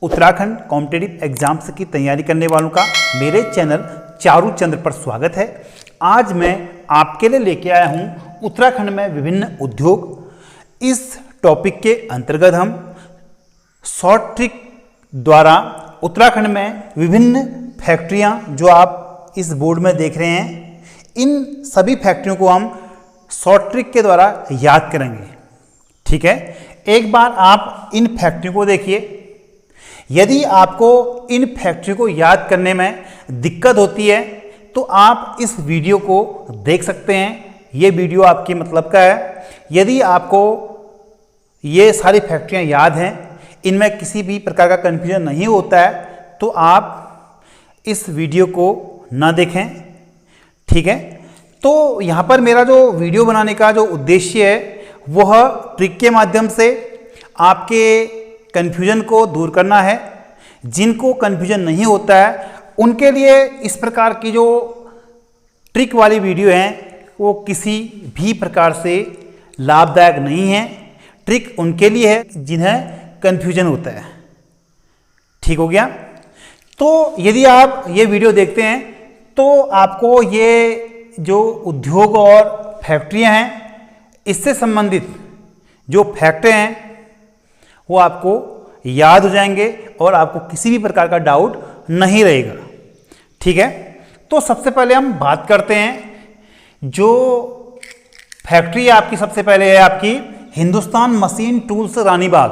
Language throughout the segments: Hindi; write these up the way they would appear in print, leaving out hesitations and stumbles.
उत्तराखंड कॉम्पिटिटिव एग्जाम्स की तैयारी करने वालों का मेरे चैनल चारू चंद्र पर स्वागत है। आज मैं आपके लिए लेके आया हूँ उत्तराखंड में विभिन्न उद्योग। इस टॉपिक के अंतर्गत हम शॉर्ट ट्रिक द्वारा उत्तराखंड में विभिन्न फैक्ट्रियाँ जो आप इस बोर्ड में देख रहे हैं, इन सभी फैक्ट्रियों को हम शॉर्ट ट्रिक के द्वारा याद करेंगे। ठीक है, एक बार आप इन फैक्ट्रियों को देखिए। यदि आपको इन फैक्ट्री को याद करने में दिक्कत होती है तो आप इस वीडियो को देख सकते हैं। ये वीडियो आपके मतलब का है। यदि आपको ये सारी फैक्ट्रियां याद हैं, इनमें किसी भी प्रकार का कन्फ्यूजन नहीं होता है, तो आप इस वीडियो को ना देखें। ठीक है, तो यहाँ पर मेरा जो वीडियो बनाने का जो उद्देश्य है वह ट्रिक के माध्यम से आपके कन्फ्यूजन को दूर करना है। जिनको कन्फ्यूजन नहीं होता है उनके लिए इस प्रकार की जो ट्रिक वाली वीडियो हैं वो किसी भी प्रकार से लाभदायक नहीं है। ट्रिक उनके लिए है जिन्हें कन्फ्यूजन होता है। ठीक हो गया। तो यदि आप ये वीडियो देखते हैं तो आपको ये जो उद्योग और फैक्ट्रियां हैं, इससे संबंधित जो फैक्ट हैं वो आपको याद हो जाएंगे और आपको किसी भी प्रकार का डाउट नहीं रहेगा। ठीक है, तो सबसे पहले हम बात करते हैं। जो फैक्ट्री आपकी सबसे पहले है आपकी हिंदुस्तान मशीन टूल्स रानीबाग।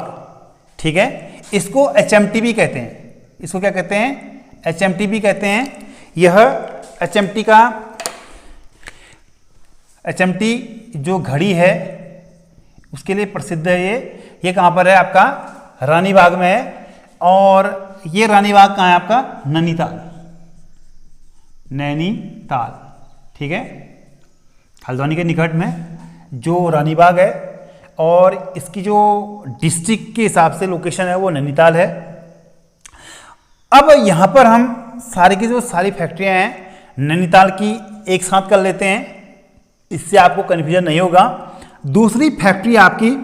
ठीक है, इसको HMT भी कहते हैं। इसको क्या कहते हैं? HMT भी कहते हैं। यह HMT जो घड़ी है उसके लिए प्रसिद्ध है। ये कहाँ पर है? आपका रानीबाग में है। और ये रानीबाग कहाँ है? आपका नैनीताल। ठीक है, हल्द्वानी के निकट में जो रानीबाग है, और इसकी जो डिस्ट्रिक्ट के हिसाब से लोकेशन है वो नैनीताल है। अब यहाँ पर हम सारी की जो सारी फैक्ट्रियाँ हैं नैनीताल की एक साथ कर लेते हैं, इससे आपको कन्फ्यूजन नहीं होगा। दूसरी फैक्ट्री आपकी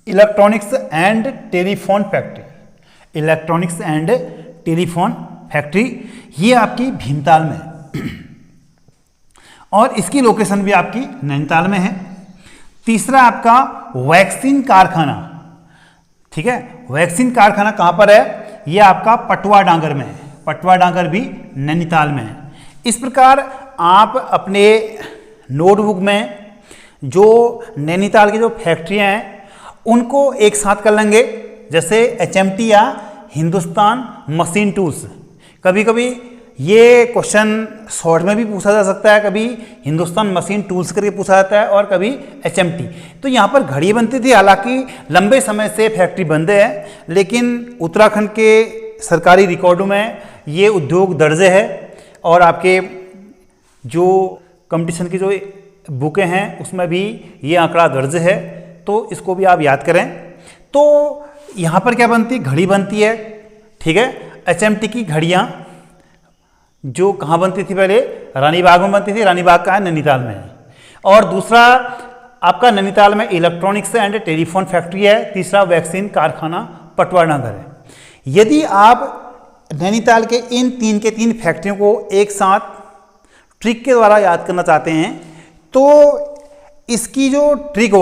electronics and telephone factory. Electronics and telephone factory ये आपकी भीमताल में है और इसकी लोकेशन भी आपकी नैनीताल में है। तीसरा आपका वैक्सीन कारखाना। ठीक है, वैक्सीन कारखाना कहाँ पर है? ये आपका पटवा डांगर में है। पटवा डांगर भी नैनीताल में है। इस प्रकार आप अपने नोटबुक में जो नैनीताल की जो फैक्ट्रियाँ हैं उनको एक साथ कर लेंगे। जैसे HMT या हिंदुस्तान मशीन टूल्स। कभी कभी ये क्वेश्चन शॉर्ट में भी पूछा जा सकता है, कभी हिंदुस्तान मशीन टूल्स करके पूछा जाता है और कभी HMT। तो यहाँ पर घड़ी बनती थी। हालांकि लंबे समय से फैक्ट्री बंद है, लेकिन उत्तराखंड के सरकारी रिकॉर्डों में ये उद्योग दर्ज है और आपके जो कंपटीशन की जो बुकें हैं उसमें भी ये आंकड़ा दर्ज है। तो इसको भी आप याद करें। तो यहाँ पर क्या बनती है? घड़ी बनती है। ठीक है, HMT की घड़ियाँ जो कहाँ बनती थी? पहले रानीबाग में बनती थी। रानीबाग का है नैनीताल में है। और दूसरा आपका नैनीताल में इलेक्ट्रॉनिक्स एंड टेलीफोन फैक्ट्री है। तीसरा वैक्सीन कारखाना पटवा डांगर है। यदि आप नैनीताल के इन तीन फैक्ट्रियों को एक साथ ट्रिक के द्वारा याद करना चाहते हैं तो इसकी जो ट्रिक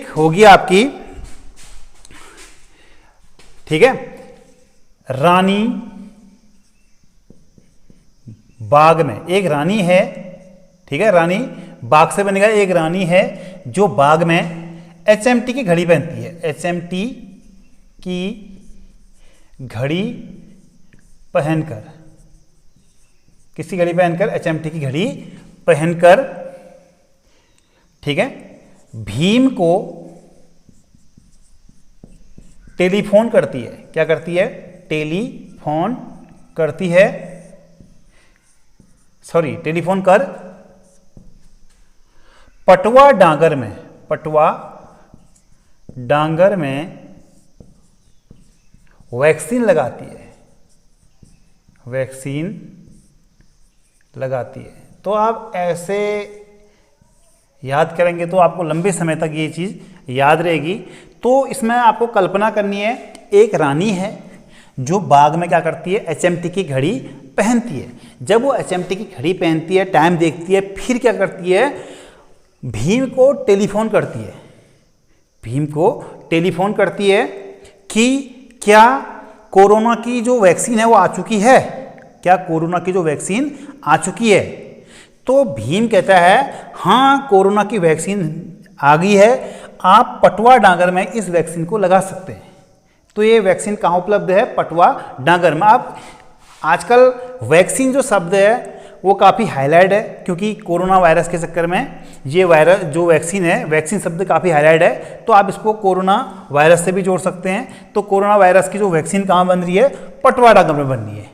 होगी आपकी, ठीक है, रानी बाग में एक रानी है। ठीक है, रानी बाग से बनेगा। एक रानी है जो बाग में HMT की घड़ी पहनती है। HMT की घड़ी पहनकर, किसकी घड़ी पहनकर? HMT की घड़ी पहनकर, ठीक है, भीम को टेलीफोन करती है। क्या करती है? टेलीफोन करती है। टेलीफोन कर पटवा डांगर में वैक्सीन लगाती है। तो आप ऐसे याद करेंगे तो आपको लंबे समय तक ये चीज़ याद रहेगी। तो इसमें आपको कल्पना करनी है, एक रानी है जो बाग में क्या करती है, HMT की घड़ी पहनती है। जब वो HMT की घड़ी पहनती है, टाइम देखती है, फिर क्या करती है, भीम को टेलीफोन करती है। भीम को टेलीफोन करती है कि क्या कोरोना की जो वैक्सीन है वो आ चुकी है, क्या कोरोना की जो वैक्सीन आ चुकी है। तो भीम कहता है हाँ कोरोना की वैक्सीन आ गई है, आप पटवा डांगर में इस वैक्सीन को लगा सकते हैं। तो ये वैक्सीन कहाँ उपलब्ध है, पटवा डांगर में। अब आजकल वैक्सीन जो शब्द है वो काफ़ी हाईलाइट है, क्योंकि कोरोना वायरस के चक्कर में ये वायरस जो वैक्सीन है, वैक्सीन शब्द काफ़ी हाईलाइट है, तो आप इसको कोरोना वायरस से भी जोड़ सकते हैं। तो कोरोना वायरस की जो वैक्सीन कहाँ बन रही है, पटवा डांगर में बन रही है।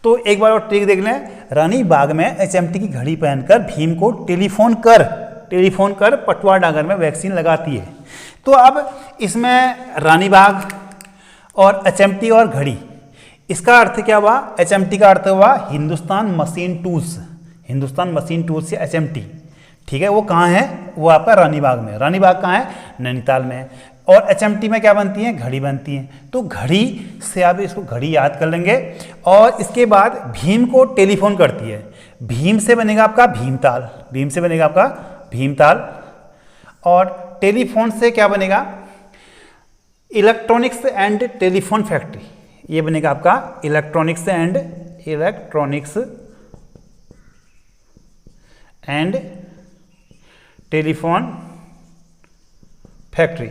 तो एक बार और ट्रिक देख लें, रानी बाग में HMT की घड़ी पहनकर भीम को टेलीफोन कर पटवा डांगर में वैक्सीन लगाती है। तो अब इसमें रानी बाग और HMT और घड़ी, इसका अर्थ क्या हुआ, HMT का अर्थ हुआ Hindustan machine tools, Hindustan machine tools या HMT। ठीक है, वो कहाँ है, वो आपका रानी बाग में। रानी बाग कहाँ है, नैनीताल में। और HMT में क्या बनती है, घड़ी बनती है। तो घड़ी से आप इसको घड़ी याद कर लेंगे। और इसके बाद भीम को टेलीफोन करती है, भीम से बनेगा आपका भीमताल, भीम से बनेगा आपका भीमताल। और टेलीफोन से क्या बनेगा, इलेक्ट्रॉनिक्स एंड टेलीफोन फैक्ट्री, ये बनेगा आपका इलेक्ट्रॉनिक्स एंड टेलीफोन फैक्ट्री।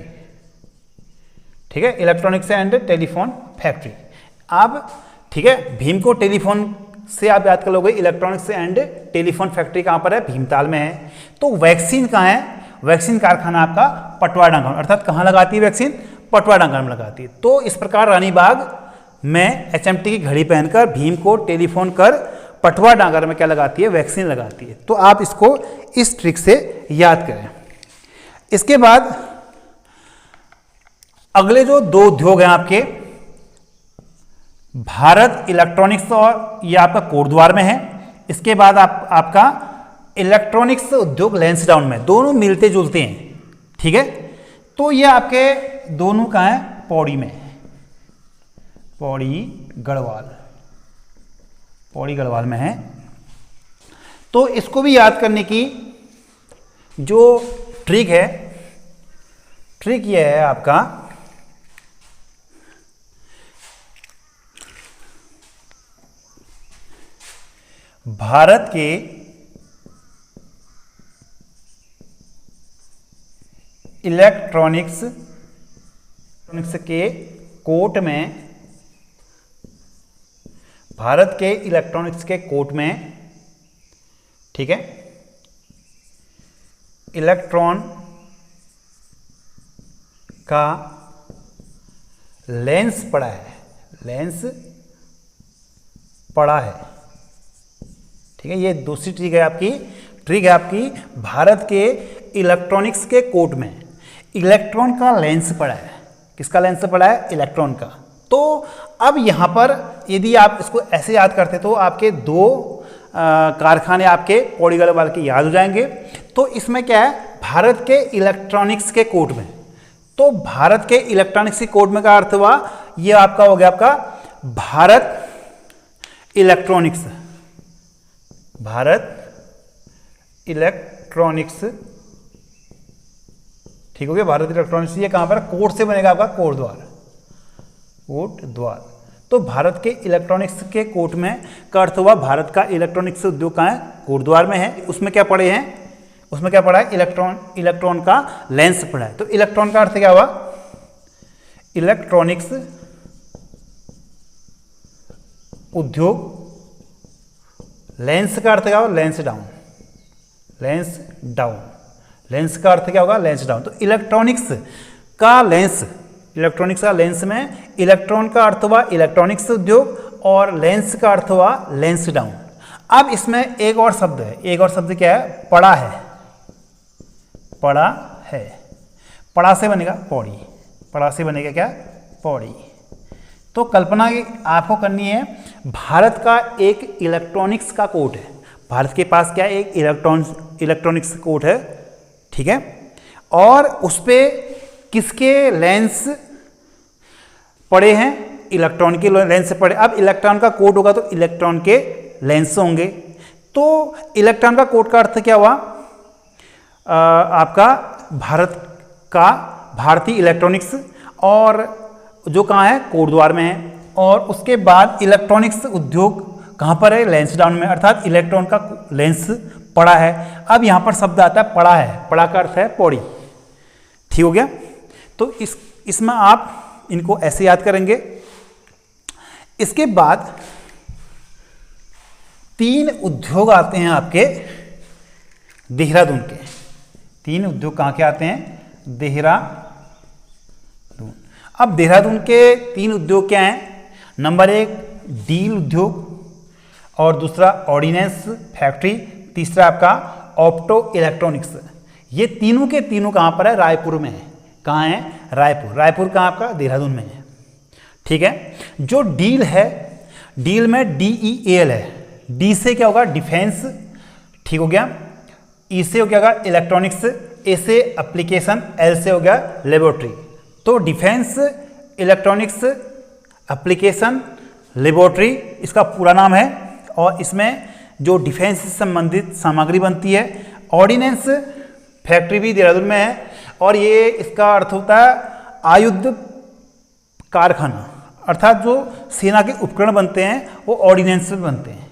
ठीक है, इलेक्ट्रॉनिक्स एंड टेलीफोन फैक्ट्री। अब ठीक है, भीम को टेलीफोन से आप याद कर लोगे, इलेक्ट्रॉनिक्स एंड टेलीफोन फैक्ट्री कहाँ पर है, भीमताल में है। तो वैक्सीन कहाँ है, वैक्सीन कारखाना आपका पटवा डांगर, अर्थात कहाँ लगाती है वैक्सीन, पटवा डांगर में लगाती है। तो इस प्रकार रानी बाग में HMT की घड़ी पहनकर भीम को टेलीफोन कर पटवा डांगर में क्या लगाती है, वैक्सीन लगाती है। तो आप इसको इस ट्रिक से याद करें। इसके बाद अगले जो दो उद्योग हैं आपके, भारत इलेक्ट्रॉनिक्स और ये आपका कोटद्वार में है। इसके बाद आपका इलेक्ट्रॉनिक्स उद्योग लैंसडाउन में, दोनों मिलते जुलते हैं। ठीक है, तो ये आपके दोनों का है पौड़ी में, पौड़ी गढ़वाल में है। तो इसको भी याद करने की जो ट्रिक है, ट्रिक ये है आपका, भारत के इलेक्ट्रॉनिक्स के कोर्ट में, भारत के इलेक्ट्रॉनिक्स के कोर्ट में, ठीक है, इलेक्ट्रॉन का लेंस पड़ा है, लेंस पड़ा है। ठीक है, ये दूसरी ट्रिक है आपकी, ट्रिक है आपकी, भारत के इलेक्ट्रॉनिक्स के कोर्ट में इलेक्ट्रॉन का लेंस पड़ा है। किसका लेंस पड़ा है, इलेक्ट्रॉन का। तो अब यहाँ पर यदि आप इसको ऐसे याद करते तो आपके दो कारखाने आपके पौड़ी गढ़वाल के याद हो जाएंगे। तो इसमें क्या है, भारत के इलेक्ट्रॉनिक्स के कोर्ट में, तो भारत के इलेक्ट्रॉनिक्स के कोर्ट में का अर्थ हुआ, ये आपका हो गया आपका भारत इलेक्ट्रॉनिक्स, भारत इलेक्ट्रॉनिक्स, ठीक हो गया, भारत इलेक्ट्रॉनिक्स। ये कहां पर, कोर्ट से बनेगा आपका कोटद्वार, कोटद्वार। तो भारत के इलेक्ट्रॉनिक्स के कोर्ट में का अर्थ हुआ, भारत का इलेक्ट्रॉनिक्स उद्योग कहाँ है, कोटद्वार में है। उसमें क्या पड़े हैं, उसमें क्या पड़ा है, इलेक्ट्रॉन का लेंस पड़ा है। तो इलेक्ट्रॉन का अर्थ क्या हुआ, इलेक्ट्रॉनिक्स उद्योग, लेंस का अर्थ क्या होगा, lens down, lens down, lens का अर्थ क्या होगा, लेंस डाउन। तो इलेक्ट्रॉनिक्स का लेंस, इलेक्ट्रॉनिक्स का लेंस में इलेक्ट्रॉन का अर्थ हुआ इलेक्ट्रॉनिक्स उद्योग और लेंस का अर्थ हुआ लेंस डाउन। अब इसमें एक और शब्द है, एक और शब्द क्या है, पड़ा है, पड़ा है, पड़ा से बनेगा पौड़ी, पड़ा से बनेगा क्या, पौड़ी। तो कल्पना आपको करनी है, भारत का एक इलेक्ट्रॉनिक्स का कोर्ट है, भारत के पास क्या है, एक इलेक्ट्रॉनिक्स कोर्ट है, ठीक है, और उस पर किसके लेंस पड़े हैं इलेक्ट्रॉन के लेंथ से पड़े। अब इलेक्ट्रॉन का कोड होगा तो इलेक्ट्रॉन के लेंथ से होंगे। तो इलेक्ट्रॉन का कोड का अर्थ क्या हुआ, आपका भारतीय इलेक्ट्रॉनिक्स, और जो कहाँ है, कोटद्वार में है। और उसके बाद इलेक्ट्रॉनिक्स उद्योग कहाँ पर है, लैंसडाउन में, अर्थात इलेक्ट्रॉन का लेंस पड़ा है। अब यहाँ पर शब्द आता है पड़ा है, पड़ा का अर्थ है पौड़ी, ठीक हो गया। तो इसमें आप इनको ऐसे याद करेंगे। इसके बाद 3 उद्योग आते हैं आपके देहरादून के। 3 उद्योग कहाँ के आते हैं, देहरादून। अब देहरादून के 3 उद्योग क्या हैं, नंबर 1 डील उद्योग, और दूसरा ऑर्डिनेंस फैक्ट्री, तीसरा आपका ऑप्टो इलेक्ट्रॉनिक्स। ये तीनों के तीनों कहाँ पर है, रायपुर में है। कहाँ है, रायपुर। रायपुर कहाँ आपका, देहरादून में है, ठीक है। जो डील है, डील में DEAL है। डी से क्या होगा, डिफेंस, ठीक हो गया। ई से हो गया इलेक्ट्रॉनिक्स, ए से एप्लीकेशन, एल से हो गया लेबोरेटरी। तो डिफेंस इलेक्ट्रॉनिक्स एप्लीकेशन लेबोरेटरी इसका पूरा नाम है। और इसमें जो डिफेंस से संबंधित सामग्री बनती है। ऑर्डिनेंस फैक्ट्री भी देहरादून में है, और ये इसका अर्थ होता है आयुध कारखाना, अर्थात जो सेना के उपकरण बनते हैं वो ऑर्डिनेंस में बनते हैं।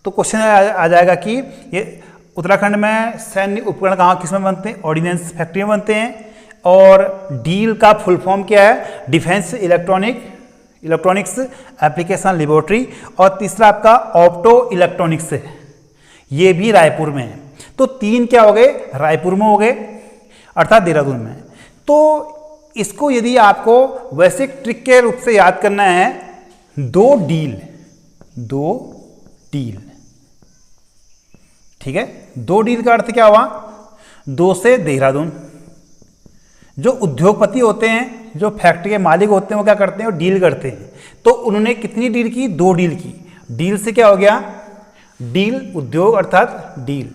तो क्वेश्चन आ जाएगा कि ये उत्तराखंड में सैन्य उपकरण कहाँ किस में बनते हैं, ऑर्डिनेंस फैक्ट्री में बनते हैं। और डील का फुल फॉर्म क्या है, डिफेंस इलेक्ट्रॉनिक्स एप्लीकेशन लेबोरेटरी। और तीसरा आपका ऑप्टो इलेक्ट्रॉनिक्स है, ये भी रायपुर में है। तो 3 क्या हो गए, रायपुर में हो गए, अर्थात देहरादून में। तो इसको यदि आपको वैसे ट्रिक के रूप से याद करना है, 2 डील, ठीक है। 2 डील का अर्थ क्या हुआ, 2 से देहरादून। जो उद्योगपति होते हैं, जो फैक्ट्री के मालिक होते हैं, वो क्या करते हैं, वो डील करते हैं। तो उन्होंने कितनी डील की, 2 डील की। डील से क्या हो गया, डील उद्योग, अर्थात डील,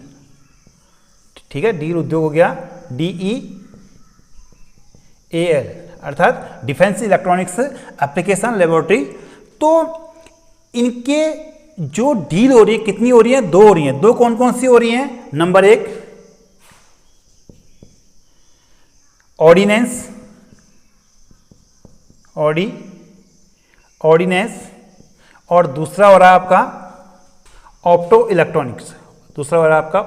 ठीक है। डील उद्योग हो गया DEAL, अर्थात डिफेंस इलेक्ट्रॉनिक्स एप्लीकेशन लेबोरेटरी। तो इनके जो डील हो रही है, कितनी हो रही है, 2 हो रही है। 2 कौन कौन सी हो रही हैं, नंबर 1 ऑर्डिनेंस, और दूसरा हो रहा है आपका ऑप्टो इलेक्ट्रॉनिक्स। दूसरा हो रहा है आपका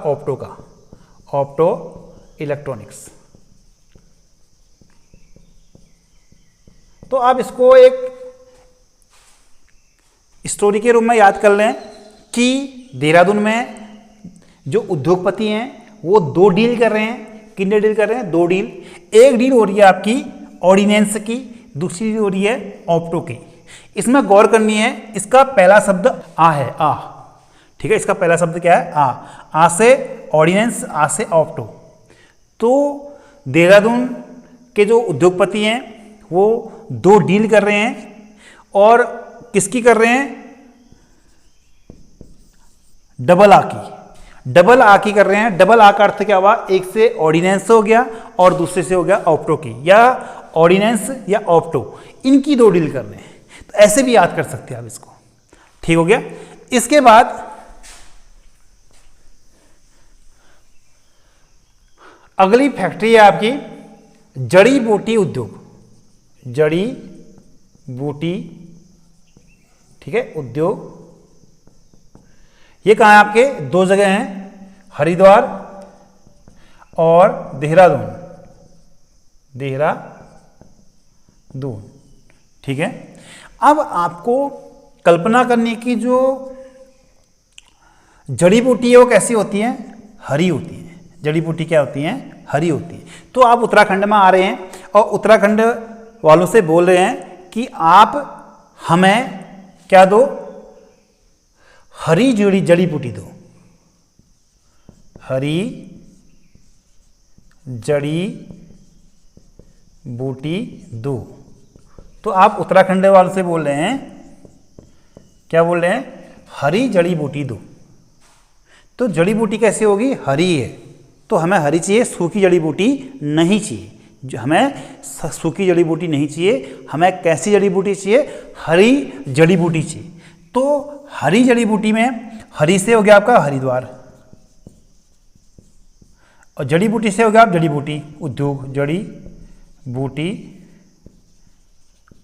ऑप्टो इलेक्ट्रॉनिक्स। तो आप इसको एक स्टोरी के रूप में याद कर लें कि देहरादून में जो उद्योगपति हैं वो 2 डील कर रहे हैं। कितने डील कर रहे हैं, 2 डील। एक डील हो रही है आपकी ऑर्डिनेंस की, दूसरी डील हो रही है ऑप्टो की। इसमें गौर करनी है, इसका पहला शब्द आ है, आ, ठीक है। इसका पहला शब्द क्या है, आ से ऑर्डिनेंस, आ से ऑप्टो। तो देहरादून के जो उद्योगपति हैं वो 2 डील कर रहे हैं, और किसकी कर रहे हैं, डबल आ की कर रहे हैं। डबल आ का अर्थ क्या हुआ, एक से ऑर्डिनेंस हो गया और दूसरे से हो गया ऑप्टो की, या ऑर्डिनेंस या ऑप्टो, इनकी 2 डील कर रहे हैं। तो ऐसे भी याद कर सकते हैं आप इसको, ठीक हो गया। इसके बाद अगली फैक्ट्री है आपकी जड़ी बूटी उद्योग, जड़ी बूटी, ठीक है, उद्योग। ये कहाँ है आपके, 2 जगह हैं, हरिद्वार और देहरादून, ठीक है। अब आपको कल्पना करने की, जो जड़ी बूटी है वो कैसी होती है, हरी होती है। जड़ी बूटी क्या होती है, हरी होती है। तो आप उत्तराखंड में आ रहे हैं और उत्तराखंड वालों से बोल रहे हैं कि आप हमें क्या दो, हरी जड़ी बूटी दो, हरी जड़ी बूटी दो। तो आप उत्तराखंड वालों से बोल रहे हैं, क्या बोल रहे हैं, हरी जड़ी बूटी दो। तो जड़ी बूटी कैसी होगी, हरी है, तो हमें हरी चाहिए, सूखी जड़ी बूटी नहीं चाहिए, जो हमें सूखी जड़ी बूटी नहीं चाहिए, हमें कैसी जड़ी बूटी चाहिए, हरी जड़ी बूटी चाहिए। तो हरी जड़ी बूटी में हरी से हो गया आपका हरिद्वार, और जड़ी बूटी से हो गया आप जड़ी बूटी उद्योग, जड़ी बूटी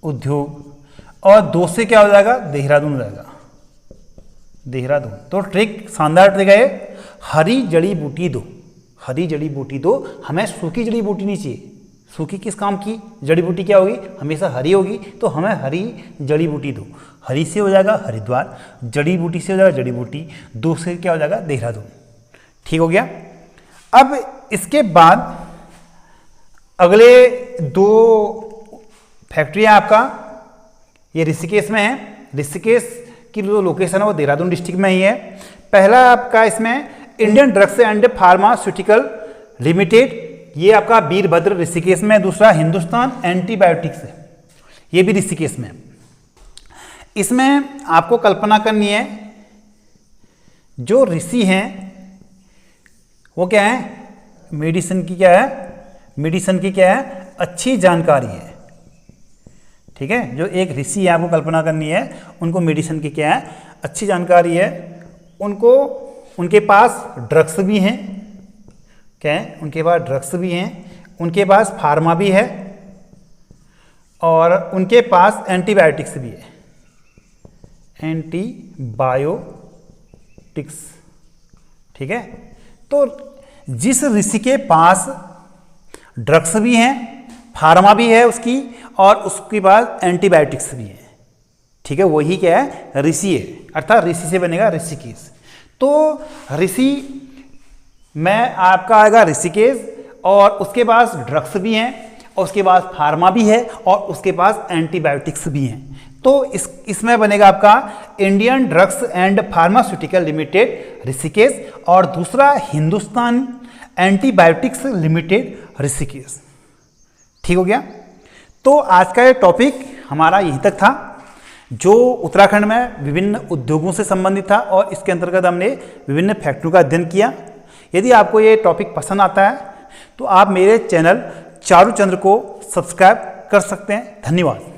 उद्योग, और 2 से क्या हो जाएगा, देहरादून हो जाएगा, देहरादून। तो ट्रिक, शानदार ट्रिक है, हरी जड़ी बूटी दो, हरी जड़ी बूटी दो, हमें सूखी जड़ी बूटी नहीं चाहिए। सूखी किस काम की, जड़ी बूटी क्या होगी, हमेशा हरी होगी, तो हमें हरी जड़ी बूटी दो। हरी से हो जाएगा हरिद्वार, जड़ी बूटी से हो जाएगा जड़ी बूटी, 2 से क्या हो जाएगा, देहरादून। ठीक हो गया। अब इसके बाद अगले 2 फैक्ट्रियाँ आपका ये ऋषिकेश में है। ऋषिकेश की जो लोकेशन है वो देहरादून डिस्ट्रिक्ट में ही है। पहला आपका इसमें Indian drugs and pharmaceutical limited, ये आपका वीरभद्र ऋषिकेश में है। दूसरा हिंदुस्तान एंटीबायोटिक्स है, ये भी ऋषिकेश में है। इसमें आपको कल्पना करनी है, जो ऋषि हैं वो क्या है, मेडिसिन की क्या है, मेडिसिन की क्या है, अच्छी जानकारी है। ठीक है, जो एक ऋषि है आपको कल्पना करनी है, उनको मेडिसिन की क्या है, अच्छी जानकारी है। उनको, उनके पास ड्रग्स भी हैं, क्या है, उनके पास ड्रग्स भी हैं, उनके पास फार्मा भी है, और उनके पास एंटीबायोटिक्स भी है, एंटीबायोटिक्स। ठीक है, तो जिस ऋषि के पास ड्रग्स भी हैं, फार्मा भी है उसकी, और उसके बाद एंटीबायोटिक्स भी है, ठीक है, वही क्या है, ऋषि है, अर्थात ऋषि से बनेगा ऋषिकेश। तो ऋषि में आपका आएगा ऋषिकेश, और उसके पास ड्रग्स भी हैं, और उसके पास फार्मा भी है, और उसके पास एंटीबायोटिक्स भी हैं। तो इसमें बनेगा आपका Indian drugs and pharmaceutical limited Rishikesh, और दूसरा हिंदुस्तान एंटीबायोटिक्स लिमिटेड ऋषिकेश। ठीक हो गया। तो आज का ये टॉपिक हमारा यहीं तक था, जो उत्तराखंड में विभिन्न उद्योगों से संबंधित था, और इसके अंतर्गत हमने विभिन्न फैक्ट्रियों का अध्ययन किया। यदि आपको ये टॉपिक पसंद आता है तो आप मेरे चैनल चारू चंद्र को सब्सक्राइब कर सकते हैं। धन्यवाद।